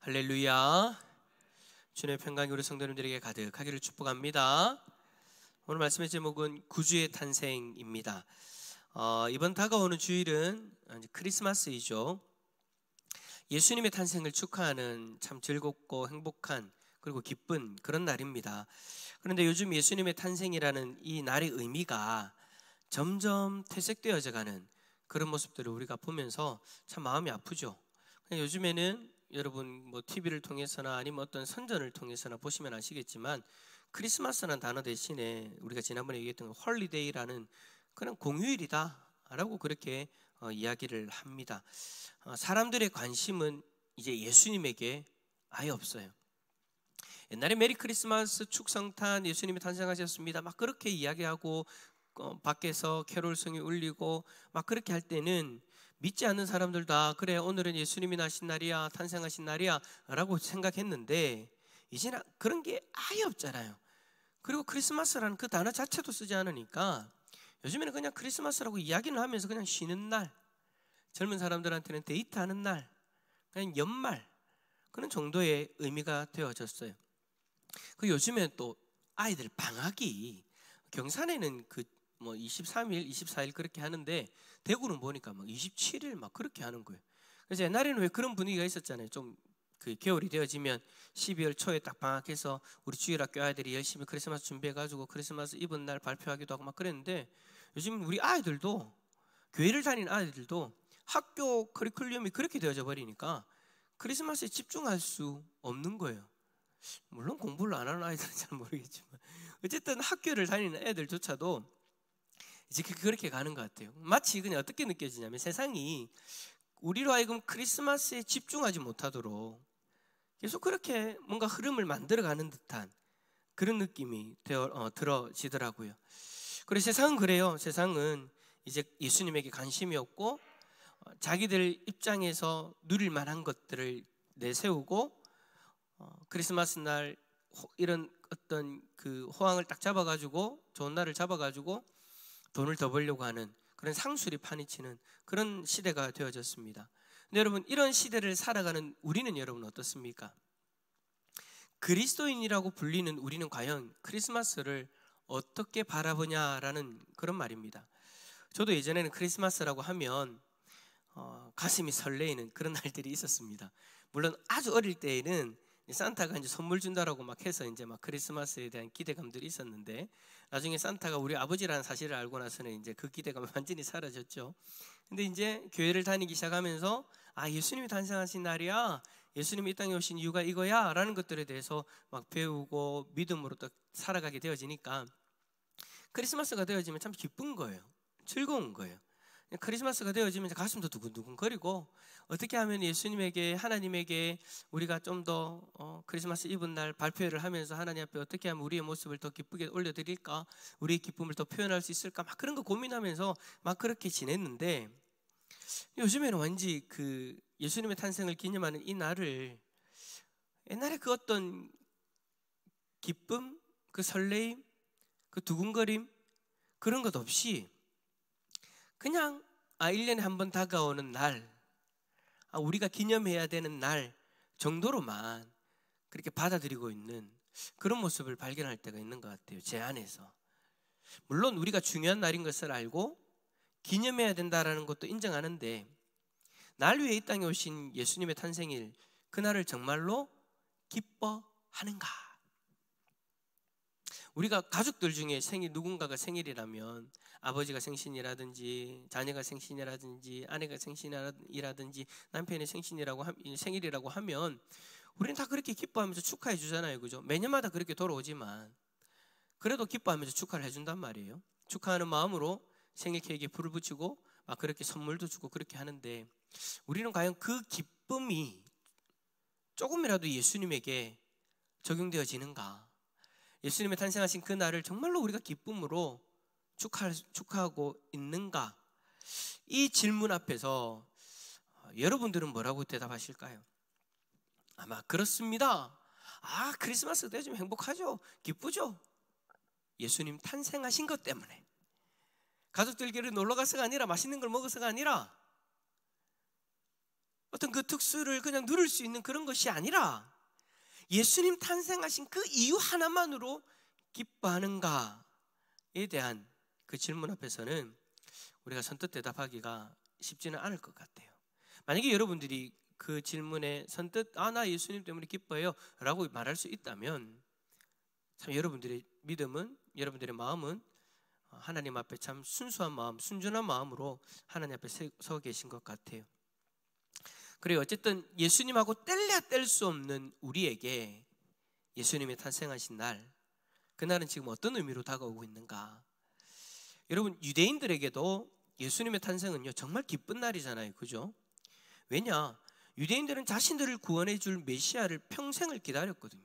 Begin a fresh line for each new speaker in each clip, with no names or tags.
할렐루야. 주님의 평강이 우리 성도님들에게 가득하기를 축복합니다. 오늘 말씀의 제목은 구주의 탄생입니다. 이번 다가오는 주일은 크리스마스이죠. 예수님의 탄생을 축하하는 참 즐겁고 행복한 그리고 기쁜 그런 날입니다. 그런데 요즘 예수님의 탄생이라는 이 날의 의미가 점점 퇴색되어져 가는 그런 모습들을 우리가 보면서 참 마음이 아프죠. 요즘에는 여러분 TV를 통해서나 아니면 어떤 선전을 통해서나 보시면 아시겠지만 크리스마스라는 단어 대신에 우리가 지난번에 얘기했던 홀리데이라는 그런 공휴일이다라고 그렇게 이야기를 합니다. 사람들의 관심은 이제 예수님에게 아예 없어요. 옛날에 메리 크리스마스 축성탄 예수님이 탄생하셨습니다 막 그렇게 이야기하고 밖에서 캐롤송이 울리고 막 그렇게 할 때는 믿지 않는 사람들 다 그래 오늘은 예수님이 나신 날이야 탄생하신 날이야 라고 생각했는데 이제는 그런 게 아예 없잖아요. 그리고 크리스마스라는 그 단어 자체도 쓰지 않으니까 요즘에는 그냥 크리스마스라고 이야기를 하면서 그냥 쉬는 날, 젊은 사람들한테는 데이트하는 날, 그냥 연말 그런 정도의 의미가 되어졌어요. 그 요즘에 또 아이들 방학이 경산에는 23일, 24일 그렇게 하는데 대구는 보니까 막 27일 막 그렇게 하는 거예요. 그래서 옛날에는 왜 그런 분위기가 있었잖아요. 좀 그 겨울이 되어지면 12월 초에 딱 방학해서 우리 주일학교 아이들이 열심히 크리스마스 준비해가지고 크리스마스 이브 날 발표하기도 하고 막 그랬는데 요즘 우리 아이들도 교회를 다니는 아이들도 학교 커리큘럼이 그렇게 되어져 버리니까 크리스마스에 집중할 수 없는 거예요. 물론 공부를 안 하는 아이들은 잘 모르겠지만 어쨌든 학교를 다니는 애들조차도 이제 그렇게 가는 것 같아요. 마치 그냥 어떻게 느껴지냐면 세상이 우리로 하여금 크리스마스에 집중하지 못하도록 계속 그렇게 뭔가 흐름을 만들어가는 듯한 그런 느낌이 들어지더라고요. 그래서 세상은 그래요. 세상은 이제 예수님에게 관심이 없고 자기들 입장에서 누릴 만한 것들을 내세우고 크리스마스 날 이런 어떤 그 호황을 딱 잡아가지고 좋은 날을 잡아가지고 돈을 더 벌려고 하는 그런 상술이 파니치는 그런 시대가 되어졌습니다. 근데 여러분 이런 시대를 살아가는 우리는 여러분 어떻습니까? 그리스도인이라고 불리는 우리는 과연 크리스마스를 어떻게 바라보냐라는 그런 말입니다. 저도 예전에는 크리스마스라고 하면 가슴이 설레이는 그런 날들이 있었습니다. 물론 아주 어릴 때에는 산타가 이제 선물 준다라고 막 해서 이제 막 크리스마스에 대한 기대감들이 있었는데 나중에 산타가 우리 아버지라는 사실을 알고 나서는 이제 그 기대감이 완전히 사라졌죠. 근데 이제 교회를 다니기 시작하면서 예수님이 탄생하신 날이야, 예수님이 이 땅에 오신 이유가 이거야 라는 것들에 대해서 막 배우고 믿음으로 또 살아가게 되어지니까 크리스마스가 되어지면 참 기쁜 거예요. 즐거운 거예요. 크리스마스가 되어지면 가슴도 두근두근거리고 어떻게 하면 예수님에게 하나님에게 우리가 좀 더 크리스마스 이브 날 발표를 하면서 하나님 앞에 어떻게 하면 우리의 모습을 더 기쁘게 올려드릴까, 우리의 기쁨을 더 표현할 수 있을까 막 그런 거 고민하면서 막 그렇게 지냈는데 요즘에는 왠지 그 예수님의 탄생을 기념하는 이 날을 옛날에 그 어떤 기쁨, 그 설레임, 그 두근거림 그런 것 없이 그냥 1년에 한 번 다가오는 날, 우리가 기념해야 되는 날 정도로만 그렇게 받아들이고 있는 그런 모습을 발견할 때가 있는 것 같아요. 제 안에서. 물론 우리가 중요한 날인 것을 알고 기념해야 된다는 것도 인정하는데 날 위해 이 땅에 오신 예수님의 탄생일 그날을 정말로 기뻐하는가? 우리가 가족들 중에 누군가가 생일이라면 아버지가 생신이라든지 자녀가 생신이라든지 아내가 생신이라든지 남편의 생일이라고 하면 우리는 다 그렇게 기뻐하면서 축하해 주잖아요. 그죠? 매년마다 그렇게 돌아오지만 그래도 기뻐하면서 축하를 해준단 말이에요. 축하하는 마음으로 생일 케이크에 불을 붙이고 막 그렇게 선물도 주고 그렇게 하는데 우리는 과연 그 기쁨이 조금이라도 예수님에게 적용되어지는가? 예수님의 탄생하신 그 날을 정말로 우리가 기쁨으로 축하하고 있는가? 이 질문 앞에서 여러분들은 뭐라고 대답하실까요? 아마 그렇습니다. 크리스마스 되면 행복하죠. 기쁘죠. 예수님 탄생하신 것 때문에 가족들끼리 놀러 가서가 아니라 맛있는 걸 먹어서가 아니라 어떤 그 특수를 그냥 누릴 수 있는 그런 것이 아니라 예수님 탄생하신 그 이유 하나만으로 기뻐하는가에 대한 그 질문 앞에서는 우리가 선뜻 대답하기가 쉽지는 않을 것 같아요. 만약에 여러분들이 그 질문에 선뜻 나 예수님 때문에 기뻐해요 라고 말할 수 있다면 참 여러분들의 믿음은, 여러분들의 마음은 하나님 앞에 참 순수한 마음, 순전한 마음으로 하나님 앞에 서 계신 것 같아요. 그래요. 어쨌든 예수님하고 뗄래야 뗄 수 없는 우리에게 예수님이 탄생하신 날, 그날은 지금 어떤 의미로 다가오고 있는가? 여러분, 유대인들에게도 예수님의 탄생은요 정말 기쁜 날이잖아요, 그죠? 왜냐? 유대인들은 자신들을 구원해 줄 메시아를 평생을 기다렸거든요.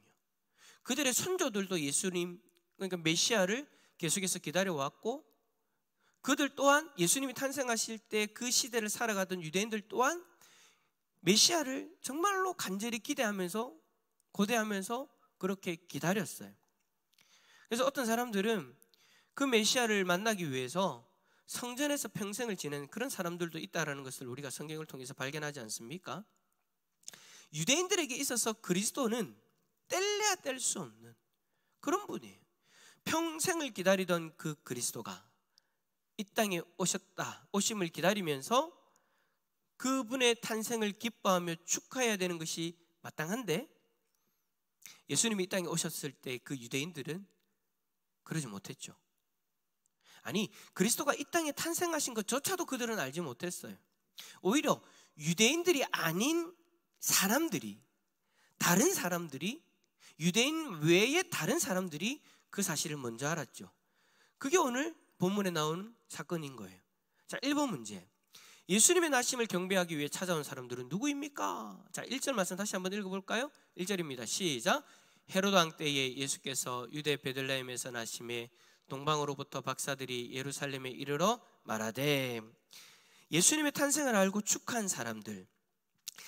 그들의 선조들도 예수님, 그러니까 메시아를 계속해서 기다려왔고, 그들 또한 예수님이 탄생하실 때 그 시대를 살아가던 유대인들 또한 메시아를 정말로 간절히 기대하면서 고대하면서 그렇게 기다렸어요. 그래서 어떤 사람들은 그 메시아를 만나기 위해서 성전에서 평생을 지낸 그런 사람들도 있다는 것을 우리가 성경을 통해서 발견하지 않습니까? 유대인들에게 있어서 그리스도는 뗄래야 뗄 수 없는 그런 분이에요. 평생을 기다리던 그 그리스도가 이 땅에 오심을 기다리면서 그분의 탄생을 기뻐하며 축하해야 되는 것이 마땅한데, 예수님이 이 땅에 오셨을 때 그 유대인들은 그러지 못했죠. 아니, 그리스도가 이 땅에 탄생하신 것조차도 그들은 알지 못했어요. 오히려 유대인들이 아닌 사람들이, 다른 사람들이, 유대인 외의 다른 사람들이 그 사실을 먼저 알았죠. 그게 오늘 본문에 나오는 사건인 거예요. 자, 1번 문제. 예수님의 나심을 경배하기 위해 찾아온 사람들은 누구입니까? 자, 1절 말씀 다시 한번 읽어볼까요? 1절입니다. 시작. 헤롯 왕 때에 예수께서 유대 베들레헴에서 나심에 동방으로부터 박사들이 예루살렘에 이르러 말하되, 예수님의 탄생을 알고 축하한 사람들,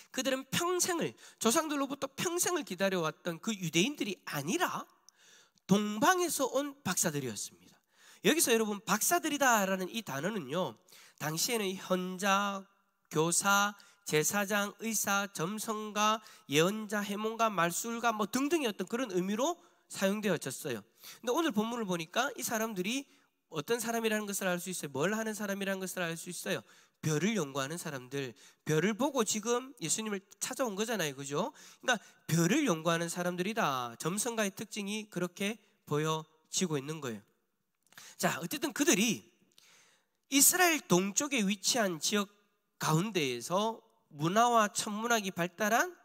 그들은 평생을, 조상들로부터 평생을 기다려왔던 그 유대인들이 아니라 동방에서 온 박사들이었습니다. 여기서 여러분, 박사들이다라는 이 단어는요, 당시에는 현자, 교사, 제사장, 의사, 점성가, 예언자, 해몽가, 말술가 뭐 등등의 어떤 그런 의미로 사용되어졌어요. 근데 오늘 본문을 보니까 이 사람들이 어떤 사람이라는 것을 알 수 있어요. 뭘 하는 사람이라는 것을 알 수 있어요. 별을 연구하는 사람들, 별을 보고 지금 예수님을 찾아온 거잖아요, 그죠? 그러니까 별을 연구하는 사람들이다. 점성가의 특징이 그렇게 보여지고 있는 거예요. 자, 어쨌든 그들이 이스라엘 동쪽에 위치한 지역 가운데에서 문화와 천문학이 발달한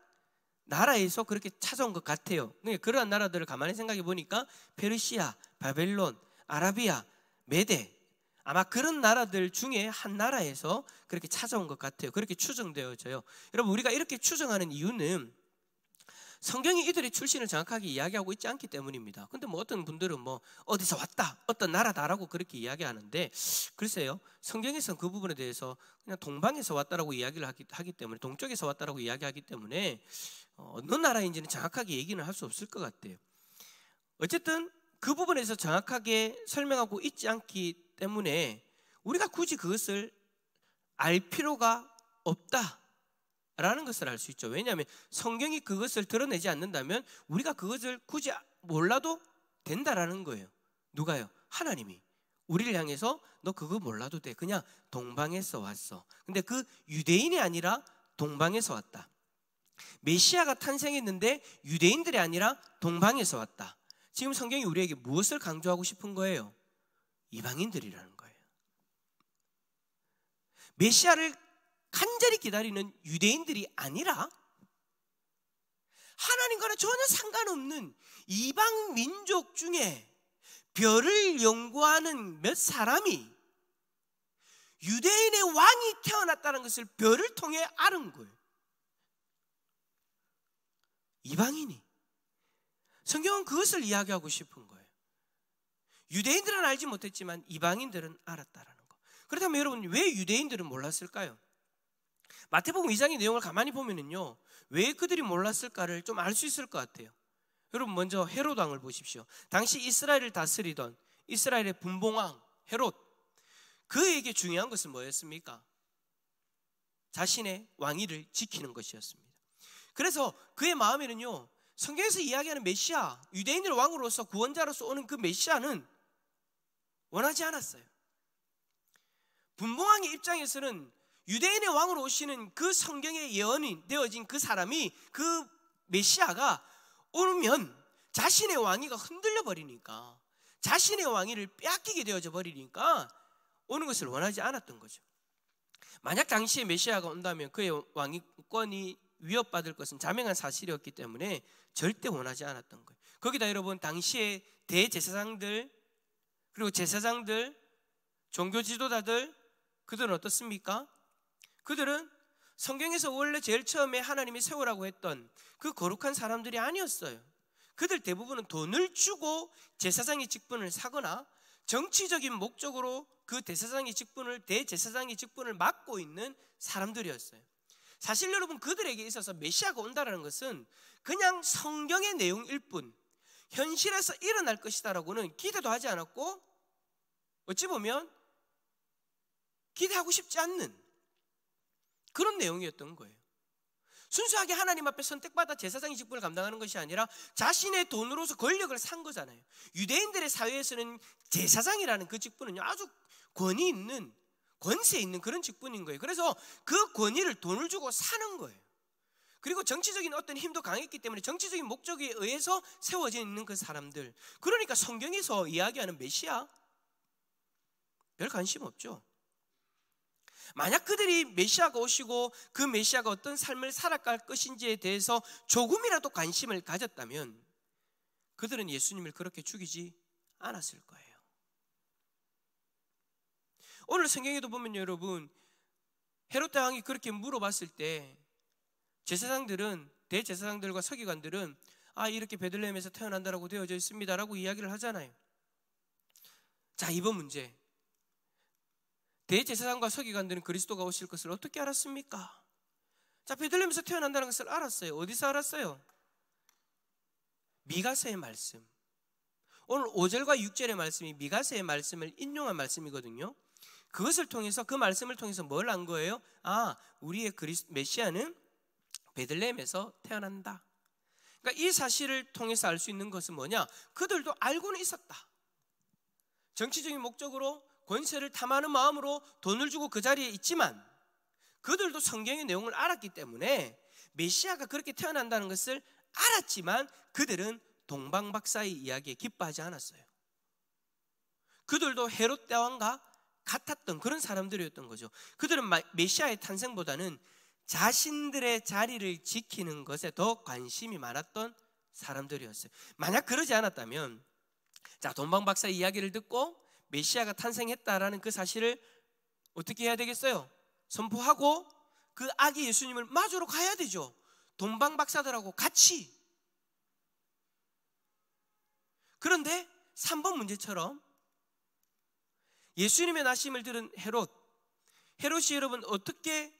나라에서 그렇게 찾아온 것 같아요. 그러한 나라들을 가만히 생각해 보니까 페르시아, 바벨론, 아라비아, 메데, 아마 그런 나라들 중에 한 나라에서 그렇게 찾아온 것 같아요. 그렇게 추정되어져요. 여러분, 우리가 이렇게 추정하는 이유는 성경이 이들의 출신을 정확하게 이야기하고 있지 않기 때문입니다. 근데 뭐 어떤 분들은 뭐 어디서 왔다, 어떤 나라다라고 그렇게 이야기하는데, 글쎄요, 성경에서는 그 부분에 대해서 그냥 동방에서 왔다라고 이야기를 하기 때문에, 동쪽에서 왔다라고 이야기하기 때문에 어느 나라인지는 정확하게 얘기는 할 수 없을 것 같아요. 어쨌든 그 부분에서 정확하게 설명하고 있지 않기 때문에 우리가 굳이 그것을 알 필요가 없다라는 것을 알 수 있죠. 왜냐하면 성경이 그것을 드러내지 않는다면 우리가 그것을 굳이 몰라도 된다라는 거예요. 누가요? 하나님이 우리를 향해서 너 그거 몰라도 돼, 그냥 동방에서 왔어. 근데 그 유대인이 아니라 동방에서 왔다. 메시아가 탄생했는데 유대인들이 아니라 동방에서 왔다. 지금 성경이 우리에게 무엇을 강조하고 싶은 거예요? 이방인들이라는 거예요. 메시아를 간절히 기다리는 유대인들이 아니라 하나님과는 전혀 상관없는 이방 민족 중에 별을 연구하는 몇 사람이 유대인의 왕이 태어났다는 것을 별을 통해 알은 거예요. 이방인이. 성경은 그것을 이야기하고 싶은 거예요. 유대인들은 알지 못했지만 이방인들은 알았다라는 거. 그렇다면 여러분, 왜 유대인들은 몰랐을까요? 마태복음 2장의 내용을 가만히 보면은요, 왜 그들이 몰랐을까를 좀 알 수 있을 것 같아요. 여러분, 먼저 헤롯 왕을 보십시오. 당시 이스라엘을 다스리던 이스라엘의 분봉왕 헤롯, 그에게 중요한 것은 뭐였습니까? 자신의 왕위를 지키는 것이었습니다. 그래서 그의 마음에는요, 성경에서 이야기하는 메시아, 유대인들 왕으로서 구원자로서 오는 그 메시아는 원하지 않았어요. 분봉왕의 입장에서는 유대인의 왕으로 오시는 그 성경에 예언이 되어진 그 사람이, 그 메시아가 오면 자신의 왕위가 흔들려 버리니까, 자신의 왕위를 빼앗기게 되어져 버리니까 오는 것을 원하지 않았던 거죠. 만약 당시에 메시아가 온다면 그의 왕위권이 위협받을 것은 자명한 사실이었기 때문에 절대 원하지 않았던 거예요. 거기다 여러분, 당시에 대제사장들, 그리고 제사장들, 종교 지도자들, 그들은 어떻습니까? 그들은 성경에서 원래 제일 처음에 하나님이 세우라고 했던 그 거룩한 사람들이 아니었어요. 그들 대부분은 돈을 주고 제사장의 직분을 사거나 정치적인 목적으로 그 대제사장의 직분을 맡고 있는 사람들이었어요. 사실 여러분, 그들에게 있어서 메시아가 온다는 것은 그냥 성경의 내용일 뿐, 현실에서 일어날 것이다라고는 기대도 하지 않았고, 어찌 보면 기대하고 싶지 않는 그런 내용이었던 거예요. 순수하게 하나님 앞에 선택받아 제사장의 직분을 감당하는 것이 아니라 자신의 돈으로서 권력을 산 거잖아요. 유대인들의 사회에서는 제사장이라는 그 직분은 아주 권위 있는, 권세 있는 그런 직분인 거예요. 그래서 그 권위를 돈을 주고 사는 거예요. 그리고 정치적인 어떤 힘도 강했기 때문에 정치적인 목적에 의해서 세워져 있는 그 사람들, 그러니까 성경에서 이야기하는 메시아 별 관심 없죠. 만약 그들이 메시아가 오시고 그 메시아가 어떤 삶을 살아갈 것인지에 대해서 조금이라도 관심을 가졌다면 그들은 예수님을 그렇게 죽이지 않았을 거예요. 오늘 성경에도 보면 여러분, 헤롯 왕이 그렇게 물어봤을 때 제사장들은, 대제사장들과 서기관들은 이렇게 베들레헴에서 태어난다라고 되어져 있습니다라고 이야기를 하잖아요. 자, 이번 문제, 대제사장과 서기관들은 그리스도가 오실 것을 어떻게 알았습니까? 자, 베들레헴에서 태어난다는 것을 알았어요. 어디서 알았어요? 미가서의 말씀. 오늘 5절과 6절의 말씀이 미가서의 말씀을 인용한 말씀이거든요. 그것을 통해서, 그 말씀을 통해서 뭘 안 거예요? 우리의 메시아는 베들레헴에서 태어난다. 그러니까 이 사실을 통해서 알 수 있는 것은 뭐냐? 그들도 알고는 있었다. 정치적인 목적으로 권세를 탐하는 마음으로 돈을 주고 그 자리에 있지만 그들도 성경의 내용을 알았기 때문에 메시아가 그렇게 태어난다는 것을 알았지만 그들은 동방박사의 이야기에 기뻐하지 않았어요. 그들도 헤롯 대왕과 같았던 그런 사람들이었던 거죠. 그들은 메시아의 탄생보다는 자신들의 자리를 지키는 것에 더 관심이 많았던 사람들이었어요. 만약 그러지 않았다면, 자, 동방박사의 이야기를 듣고 메시아가 탄생했다라는 그 사실을 어떻게 해야 되겠어요? 선포하고 그 아기 예수님을 맞으러 가야 되죠. 동방박사들하고 같이. 그런데 3번 문제처럼 예수님의 나심을 들은 헤롯이 여러분 어떻게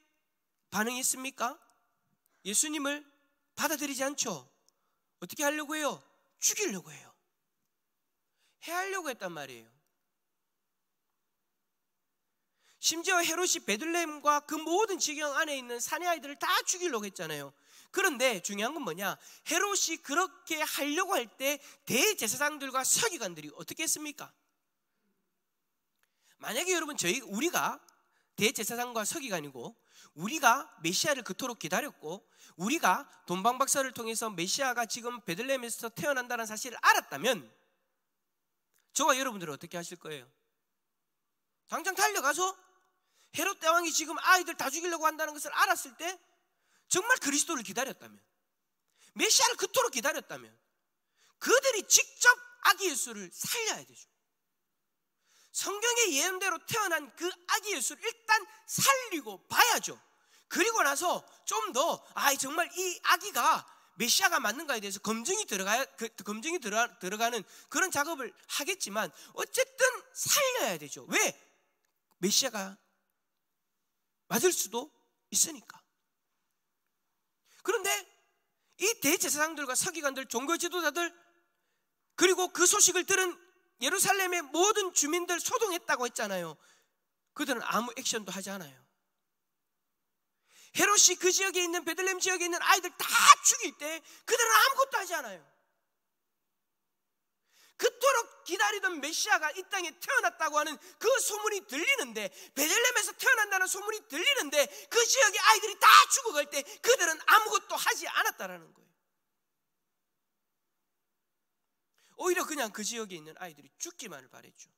반응했습니까? 예수님을 받아들이지 않죠. 어떻게 하려고 해요? 죽이려고 해요. 해하려고 했단 말이에요. 심지어 헤롯이 베들레헴과 그 모든 지경 안에 있는 사내 아이들을 다 죽이려고 했잖아요. 그런데 중요한 건 뭐냐? 헤롯이 그렇게 하려고 할 때 대제사장들과 서기관들이 어떻게 했습니까? 만약에 여러분 우리가 대제사장과 서기관이고 우리가 메시아를 그토록 기다렸고 우리가 동방박사를 통해서 메시아가 지금 베들레헴에서 태어난다는 사실을 알았다면 저와 여러분들은 어떻게 하실 거예요? 당장 달려가서 헤롯 대왕이 지금 아이들 다 죽이려고 한다는 것을 알았을 때 정말 그리스도를 기다렸다면, 메시아를 그토록 기다렸다면 그들이 직접 아기 예수를 살려야 되죠. 성경의 예언대로 태어난 그 아기 예수를 일단 살리고 봐야죠. 그리고 나서 좀 더 정말 이 아기가 메시아가 맞는가에 대해서 검증이 들어가는 그런 작업을 하겠지만 어쨌든 살려야 되죠. 왜? 메시아가 맞을 수도 있으니까. 그런데 이 대제사장들과 서기관들, 종교 지도자들, 그리고 그 소식을 들은 예루살렘의 모든 주민들 소동했다고 했잖아요. 그들은 아무 액션도 하지 않아요. 헤롯이 그 지역에 있는 베들레헴 지역에 있는 아이들 다 죽일 때 그들은 아무것도 하지 않아요. 그토록 기다리던 메시아가 이 땅에 태어났다고 하는 그 소문이 들리는데, 베들레헴에서 태어난다는 소문이 들리는데 그 지역의 아이들이 다 죽어갈 때 그들은 아무것도 하지 않았다라는 거예요. 오히려 그냥 그 지역에 있는 아이들이 죽기만을 바랬죠.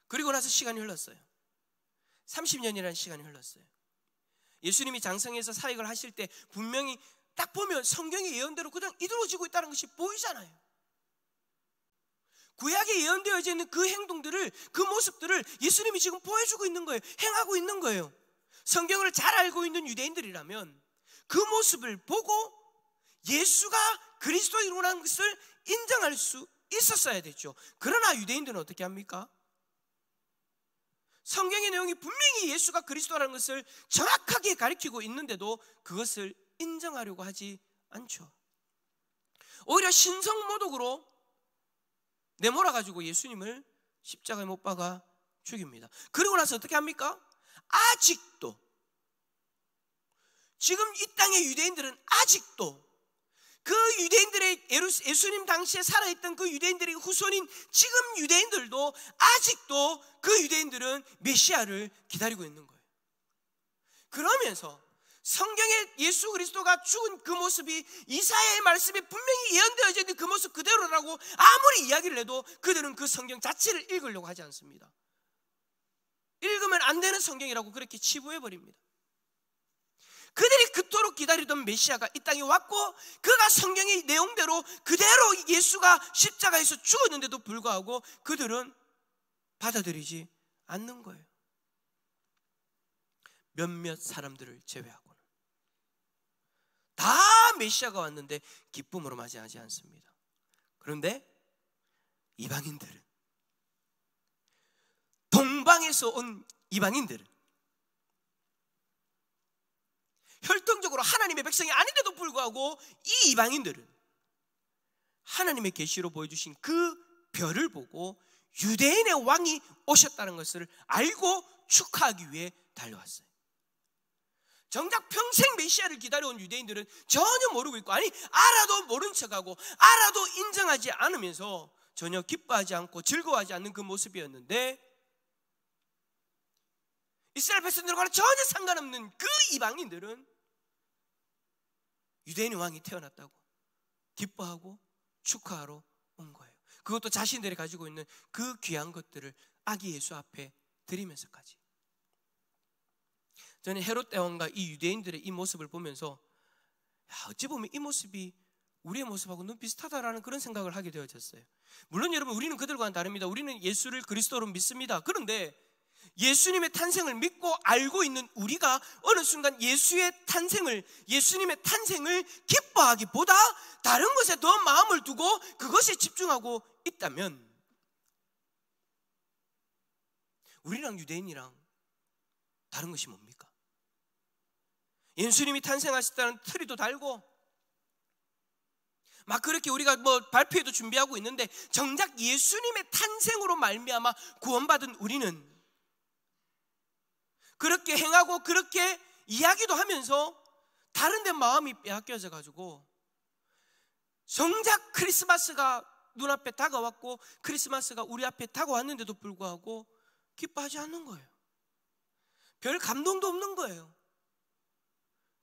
그리고 나서 시간이 흘렀어요. 30년이라는 시간이 흘렀어요. 예수님이 장성에서 사역을 하실 때 분명히 딱 보면 성경의 예언대로 그냥 이루어지고 있다는 것이 보이잖아요. 구약에 예언되어져 있는 그 행동들을, 그 모습들을 예수님이 지금 보여주고 있는 거예요. 행하고 있는 거예요. 성경을 잘 알고 있는 유대인들이라면 그 모습을 보고 예수가 그리스도인이라는 것을 인정할 수 있었어야 됐죠. 그러나 유대인들은 어떻게 합니까? 성경의 내용이 분명히 예수가 그리스도라는 것을 정확하게 가리키고 있는데도 그것을 인정하려고 하지 않죠. 오히려 신성모독으로 내몰아가지고 예수님을 십자가에 못 박아 죽입니다. 그리고 나서 어떻게 합니까? 아직도, 지금 이 땅의 유대인들은 아직도 그 유대인들의, 예수님 당시에 살아있던 그 유대인들의 후손인 지금 유대인들도 아직도 그 유대인들은 메시아를 기다리고 있는 거예요. 그러면서 성경에 예수 그리스도가 죽은 그 모습이 이사야의 말씀에 분명히 예언되어져 있는 그 모습 그대로라고 아무리 이야기를 해도 그들은 그 성경 자체를 읽으려고 하지 않습니다. 읽으면 안 되는 성경이라고 그렇게 치부해버립니다. 그들이 그토록 기다리던 메시아가 이 땅에 왔고, 그가 성경의 내용대로 그대로 예수가 십자가에서 죽었는데도 불구하고 그들은 받아들이지 않는 거예요. 몇몇 사람들을 제외하고는 다 메시아가 왔는데 기쁨으로 맞이하지 않습니다. 그런데 이방인들은, 동방에서 온 이방인들은, 혈통적으로 하나님의 백성이 아닌데도 불구하고 이 이방인들은 하나님의 계시로 보여주신 그 별을 보고 유대인의 왕이 오셨다는 것을 알고 축하하기 위해 달려왔어요. 정작 평생 메시아를 기다려온 유대인들은 전혀 모르고 있고, 아니 알아도 모른 척하고 알아도 인정하지 않으면서 전혀 기뻐하지 않고 즐거워하지 않는 그 모습이었는데, 이스라엘 백성들과는 전혀 상관없는 그 이방인들은 유대인의 왕이 태어났다고 기뻐하고 축하하러 온 거예요. 그것도 자신들이 가지고 있는 그 귀한 것들을 아기 예수 앞에 드리면서까지. 저는 헤롯 대왕과 이 유대인들의 이 모습을 보면서 어찌 보면 이 모습이 우리의 모습하고 너무 비슷하다라는 그런 생각을 하게 되어졌어요. 물론 여러분, 우리는 그들과는 다릅니다. 우리는 예수를 그리스도로 믿습니다. 그런데 예수님의 탄생을 믿고 알고 있는 우리가 어느 순간 예수님의 탄생을 기뻐하기보다 다른 것에 더 마음을 두고 그것에 집중하고 있다면, 우리랑 유대인이랑 다른 것이 뭡니까? 예수님이 탄생하셨다는 트리도 달고 막 그렇게 우리가 발표회도 준비하고 있는데, 정작 예수님의 탄생으로 말미암아 구원받은 우리는 그렇게 행하고 그렇게 이야기도 하면서 다른 데 마음이 빼앗겨져 가지고, 정작 크리스마스가 눈앞에 다가왔고 크리스마스가 우리 앞에 다가왔는데도 불구하고 기뻐하지 않는 거예요. 별 감동도 없는 거예요.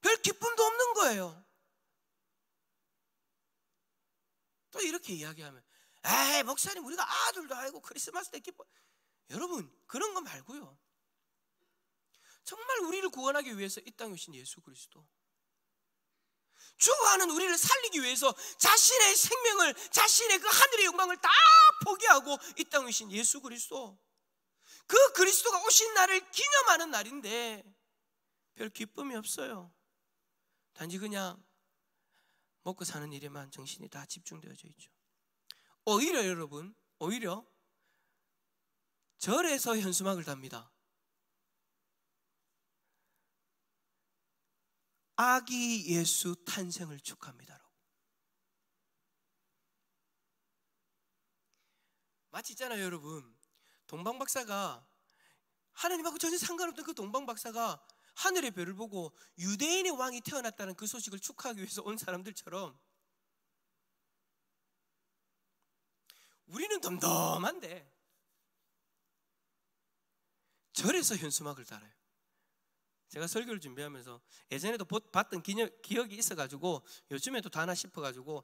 별 기쁨도 없는 거예요. 또 이렇게 이야기하면, 에이 목사님, 우리가 아들도 알고 크리스마스 때 기뻐. 여러분, 그런 거 말고요, 정말 우리를 구원하기 위해서 이 땅에 오신 예수 그리스도, 죽어가는 우리를 살리기 위해서 자신의 생명을, 자신의 그 하늘의 영광을 다 포기하고 이 땅에 오신 예수 그리스도, 그 그리스도가 오신 날을 기념하는 날인데 별 기쁨이 없어요. 단지 그냥 먹고 사는 일에만 정신이 다 집중되어져 있죠. 오히려 여러분, 오히려 절에서 현수막을 답니다. 아기 예수 탄생을 축하합니다라고. 마치 있잖아요 여러분, 동방 박사가 하나님하고 전혀 상관없던 그 동방 박사가 하늘의 별을 보고 유대인의 왕이 태어났다는 그 소식을 축하하기 위해서 온 사람들처럼 우리는 덤덤한데 절에서 현수막을 달아요. 제가 설교를 준비하면서 예전에도 봤던 기억이 있어가지고 요즘에도 다나 싶어가지고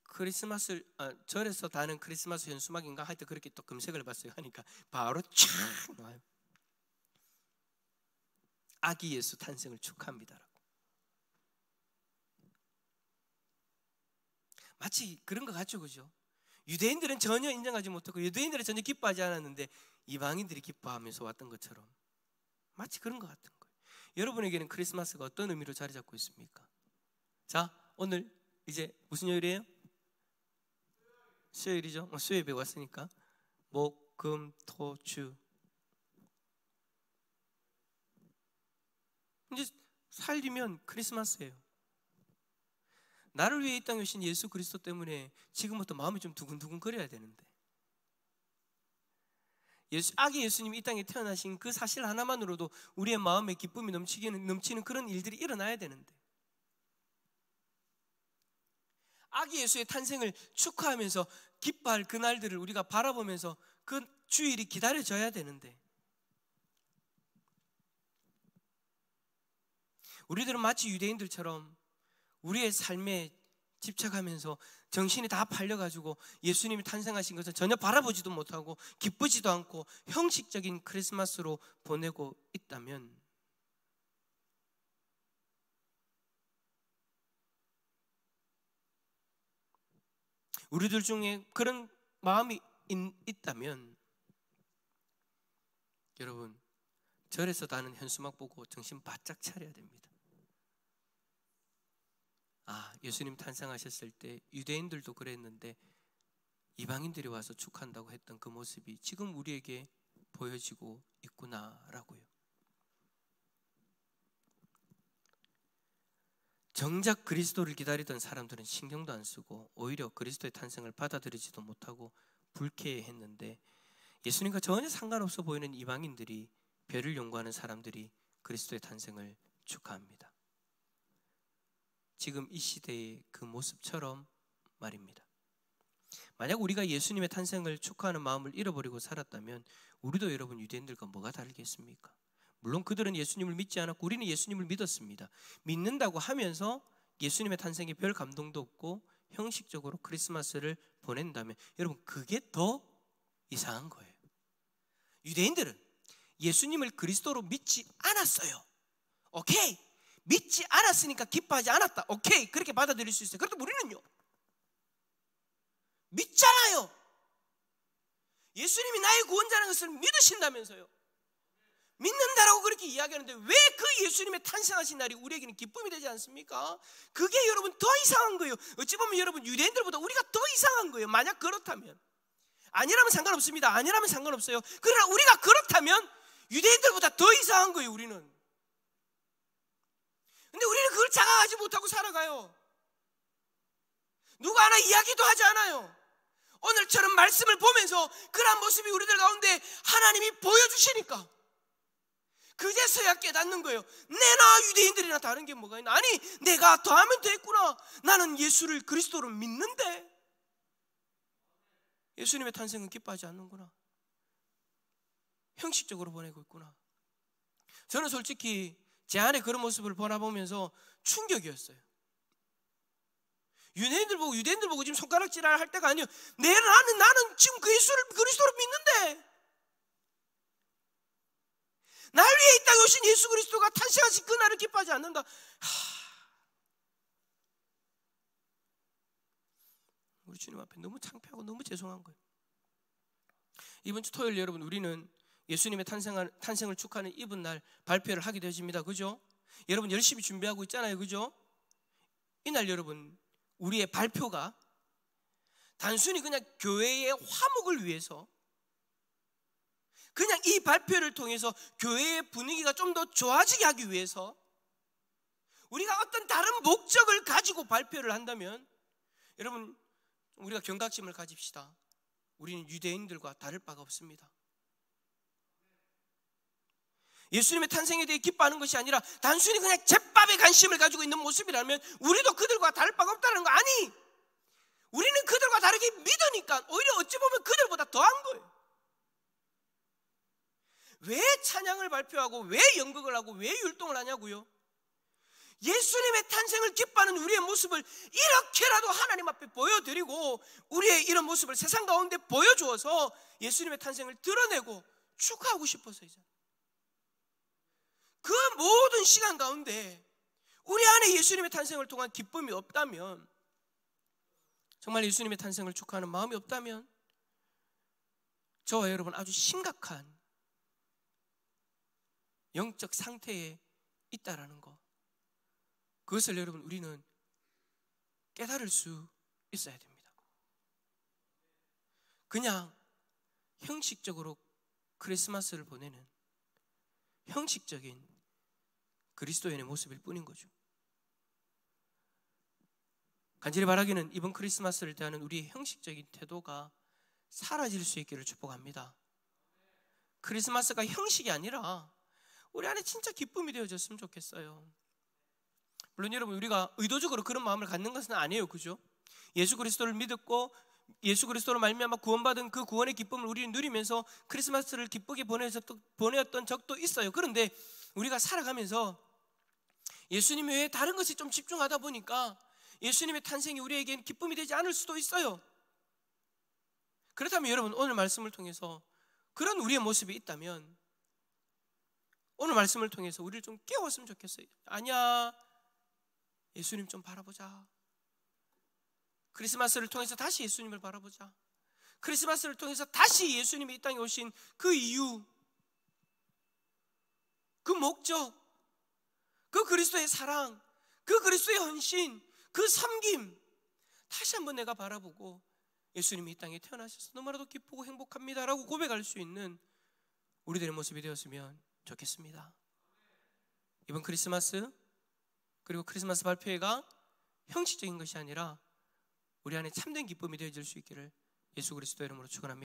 크리스마스 절에서 다는 크리스마스 현수막인가 하여튼 그렇게 또 검색을 해봤어요. 하니까 바로 촥 나와요. 아기 예수 탄생을 축하합니다라고. 마치 그런 것 같죠, 그죠? 유대인들은 전혀 인정하지 못하고 유대인들은 전혀 기뻐하지 않았는데 이방인들이 기뻐하면서 왔던 것처럼 마치 그런 것 같은 거예요. 여러분에게는 크리스마스가 어떤 의미로 자리 잡고 있습니까? 자, 오늘 이제 무슨 요일이에요? 수요일이죠. 수요일 배고 왔으니까 목, 금, 토, 주. 이제 살리면 크리스마스예요. 나를 위해 이 땅에 오신 예수 그리스도 때문에 지금부터 마음이 좀 두근두근 거려야 되는데 아기 예수님이 이 땅에 태어나신 그 사실 하나만으로도 우리의 마음에 기쁨이 넘치는 그런 일들이 일어나야 되는데 아기 예수의 탄생을 축하하면서 기뻐할 그날들을 우리가 바라보면서 그 주일이 기다려져야 되는데 우리들은 마치 유대인들처럼 우리의 삶에 집착하면서 정신이 다 팔려가지고 예수님이 탄생하신 것을 전혀 바라보지도 못하고 기쁘지도 않고 형식적인 크리스마스로 보내고 있다면 우리들 중에 그런 마음이 있다면 여러분 절에서 다는 현수막 보고 정신 바짝 차려야 됩니다. 예수님 탄생하셨을 때 유대인들도 그랬는데 이방인들이 와서 축한다고 했던 그 모습이 지금 우리에게 보여지고 있구나라고요. 정작 그리스도를 기다리던 사람들은 신경도 안 쓰고 오히려 그리스도의 탄생을 받아들이지도 못하고 불쾌해했는데 예수님과 전혀 상관없어 보이는 이방인들이 별을 연구하는 사람들이 그리스도의 탄생을 축하합니다. 지금 이 시대의 그 모습처럼 말입니다. 만약 우리가 예수님의 탄생을 축하하는 마음을 잃어버리고 살았다면 우리도 여러분 유대인들과 뭐가 다르겠습니까? 물론 그들은 예수님을 믿지 않았고 우리는 예수님을 믿었습니다. 믿는다고 하면서 예수님의 탄생에 별 감동도 없고 형식적으로 크리스마스를 보낸다면 여러분 그게 더 이상한 거예요. 유대인들은 예수님을 그리스도로 믿지 않았어요. 오케이, 믿지 않았으니까 기뻐하지 않았다. 오케이, 그렇게 받아들일 수 있어요. 그런데 우리는요 믿잖아요. 예수님이 나의 구원자라는 것을 믿으신다면서요. 믿는다라고 그렇게 이야기하는데 왜 그 예수님의 탄생하신 날이 우리에게는 기쁨이 되지 않습니까? 그게 여러분 더 이상한 거예요. 어찌 보면 여러분 유대인들보다 우리가 더 이상한 거예요. 만약 그렇다면. 아니라면 상관없습니다. 아니라면 상관없어요. 그러나 우리가 그렇다면 유대인들보다 더 이상한 거예요. 우리는. 근데 우리는 그걸 자각하지 못하고 살아가요. 누가 하나 이야기도 하지 않아요. 오늘처럼 말씀을 보면서 그런 모습이 우리들 가운데 하나님이 보여주시니까 그제서야 깨닫는 거예요. 내나 유대인들이나 다른 게 뭐가 있나? 아니 내가 더하면 됐구나. 나는 예수를 그리스도로 믿는데 예수님의 탄생은 기뻐하지 않는구나. 형식적으로 보내고 있구나. 저는 솔직히 제 안에 그런 모습을 바라보면서 충격이었어요. 유대인들 보고 지금 손가락질을 할 때가 아니에요. 나는 지금 그 예수를 그리스도로 믿는데 날 위해 이 땅에 오신 예수 그리스도가 탄생하신 그날을 기뻐하지 않는다. 우리 주님 앞에 너무 창피하고 너무 죄송한 거예요. 이번 주 토요일 여러분 우리는 예수님의 탄생을 축하하는 이브날 발표를 하게 되어집니다. 그죠? 여러분 열심히 준비하고 있잖아요. 그죠? 이날 여러분 우리의 발표가 단순히 그냥 교회의 화목을 위해서 그냥 이 발표를 통해서 교회의 분위기가 좀 더 좋아지게 하기 위해서 우리가 어떤 다른 목적을 가지고 발표를 한다면 여러분 우리가 경각심을 가집시다. 우리는 유대인들과 다를 바가 없습니다. 예수님의 탄생에 대해 기뻐하는 것이 아니라 단순히 그냥 제밥에 관심을 가지고 있는 모습이라면 우리도 그들과 다를 바가 없다는 거. 아니, 우리는 그들과 다르게 믿으니까 오히려 어찌 보면 그들보다 더한 거예요. 왜 찬양을 발표하고 왜 연극을 하고 왜 율동을 하냐고요? 예수님의 탄생을 기뻐하는 우리의 모습을 이렇게라도 하나님 앞에 보여드리고 우리의 이런 모습을 세상 가운데 보여주어서 예수님의 탄생을 드러내고 축하하고 싶어서이잖아요. 그 모든 시간 가운데 우리 안에 예수님의 탄생을 통한 기쁨이 없다면, 정말 예수님의 탄생을 축하하는 마음이 없다면 저와 여러분 아주 심각한 영적 상태에 있다라는 것, 그것을 여러분 우리는 깨달을 수 있어야 됩니다. 그냥 형식적으로 크리스마스를 보내는 형식적인 그리스도인의 모습일 뿐인 거죠. 간절히 바라기는 이번 크리스마스를 대하는 우리의 형식적인 태도가 사라질 수 있기를 축복합니다. 크리스마스가 형식이 아니라 우리 안에 진짜 기쁨이 되어졌으면 좋겠어요. 물론 여러분 우리가 의도적으로 그런 마음을 갖는 것은 아니에요, 그죠? 예수 그리스도를 믿었고 예수 그리스도로 말미암아 구원받은 그 구원의 기쁨을 우리는 누리면서 크리스마스를 기쁘게 보내었던 적도 있어요. 그런데 우리가 살아가면서 예수님 외에 다른 것이 좀 집중하다 보니까 예수님의 탄생이 우리에겐 기쁨이 되지 않을 수도 있어요. 그렇다면 여러분 오늘 말씀을 통해서 그런 우리의 모습이 있다면 오늘 말씀을 통해서 우리를 좀 깨웠으면 좋겠어요. 아니야, 예수님 좀 바라보자. 크리스마스를 통해서 다시 예수님을 바라보자. 크리스마스를 통해서 다시 예수님이 이 땅에 오신 그 이유, 그 목적, 그 그리스도의 사랑, 그 그리스도의 헌신, 그 섬김 다시 한번 내가 바라보고 예수님이 이 땅에 태어나셔서 너무나도 기쁘고 행복합니다라고 고백할 수 있는 우리들의 모습이 되었으면 좋겠습니다. 이번 크리스마스 그리고 크리스마스 발표회가 형식적인 것이 아니라 우리 안에 참된 기쁨이 되어질 수 있기를 예수 그리스도 이름으로 축원합니다.